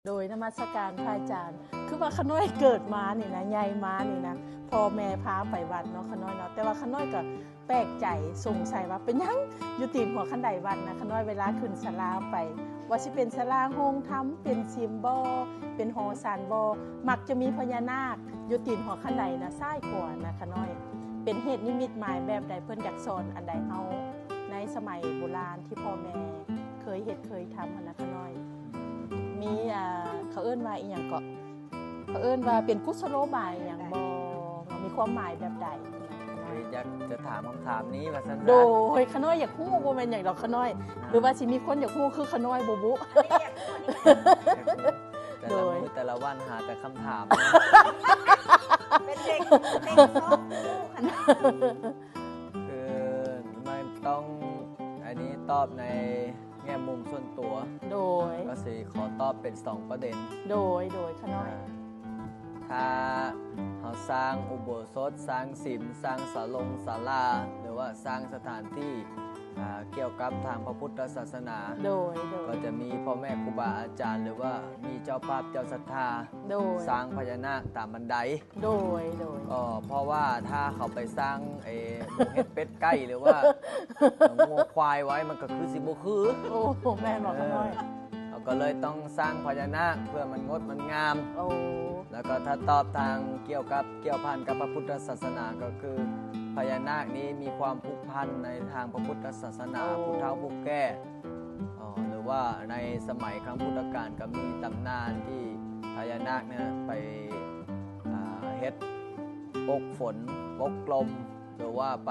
โดยนมัสการพระอาจารย์คือว่าขน้อยเกิดมานี่นะใหญ่มานี่นะพ่อแม่พาไปวัดเนาะขน้อยเนาะแต่ว่าขน้อยก็แปลกใจสงสัยว่าเป็นยังอยู่ตีนหัวขันไดวัดนะขน้อยเวลาขึ้นศาลาไปว่าสิเป็นศาลาโฮงธรรมเป็นซิมบอเป็นหอสานบอมักจะมีพญานาคอยู่ตีนหัวขันไดนะซ้ายขวานะขน้อยเป็นเหตุนิมิตหมายแบบใดเพิ่นอยากสอนอันใดเฮาในสมัยโบราณที่พ่อแม่เคยเฮ็ดเคยทำนะขน้อยมีเขาเอิ้นว่าอีหยังก็เขาเอิ้นว่าเป็นกุศโลบายอย่างบ่มีความหมายแบบใดอยากจะถามคำถามนี้ว่าซั่นนะโดยขน้อยอยากฮู้บ่แม่นหยังดอกขน้อยหรือว่าสิมีคนอยากฮู้คือขน้อยบ่บุแต่ละมื้อแต่ละวันหาแต่คำถามเป็นเด็กชอบคู่ขนาดคือไม่ต้องอันนี้ตอบในแง่มุมส่วนตัวโดยก็สิขอตอบเป็น2ประเด็นโดยขน้อยถ้าเราสร้างอุโบสถสร้างศีลสร้างศาลาหรือว่าสร้างสถานที่เกี่ยวกับทางพระพุทธศาสนาโดยก็จะมีพ่อแม่ครูบาอาจารย์หรือว่ามีเจ้าภาพเจ้าศรัทธาสร้างพญานาคตามบันไดโดยเพราะว่าถ้าเขาไปสร้างเห็ดเป็ดไก่หรือว่างัวควายไว้มันก็คือสิบ่คือโอ้แม่บอกขน้อยเราก็เลยต้องสร้างพญานาคเพื่อมันงดมันงามแล้วก็ถ้าตอบทางเกี่ยวพันกับพระพุทธศาสนาก็คือพญานาคนี้มีความผูกพันในทางพระพุทธศาสนาผู้เฒ่าผู้แก่หรือว่าในสมัยครั้งพุทธกาลก็มีตำนานที่พญานาคเนี่ยไปเฮ็ดปกฝนปกลมหรือว่าไป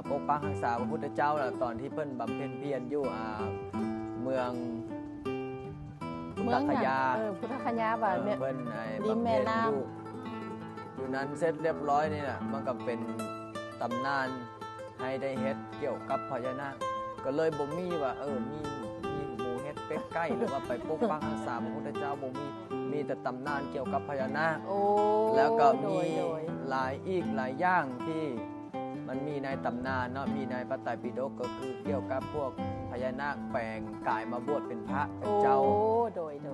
ปกปักรักษาพระพุทธเจ้าตอนที่เพิ่นบำเพ็ญเพียรอยู่เมืองพุทธคยาพุทธคยาบ่เพิ่นริมแม่น้ำอยู่นั้นเสร็จเรียบร้อยนี่น่ะมันก็เป็นตำนานให้ได้เฮ็ดเกี่ยวกับพญานาคก็เลยบ่มีว่ามีหมูเฮ็ดเป็ดไก่หรือว่าไปปกปักรักษาพระพุทธเจ้าบ่มีแต่ตำนานเกี่ยวกับพญานาคแล้วก็มีหลายอย่างที่มันมีในตำนานเนาะมีในพระไตรปิฎกก็คือเกี่ยวกับพวกพญานาคแปลงกายมาบวชเป็นพระเป็นเจ้า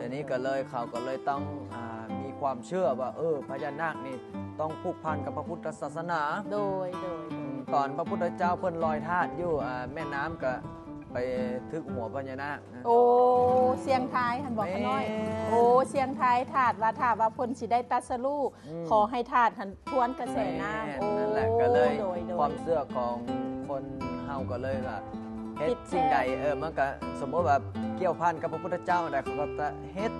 ทีนี้ก็เลยเขาก็เลยต้องมีความเชื่อว่าพญานาคนี่ต้องผูกพันกับพระพุทธศาสนาโดยตอนพระพุทธเจ้าเพิ่นลอยธาตุอยู่แม่น้ำก็ไปทึกหัวพญานาคเสียงทายหันบอกขน้อยเสียงทายถาดว่าเพิ่นสิได้ตัดสรู้ขอให้ถาดหันทวนกระแสน้ำนั่นแหละก็เลยความเชื่อของคนเฮาก็เลยว่าเฮ็ดสิ่งใดมันก็สมมติว่าเกี่ยวพันกับพระพุทธเจ้าได้เขาก็จะเฮ็ด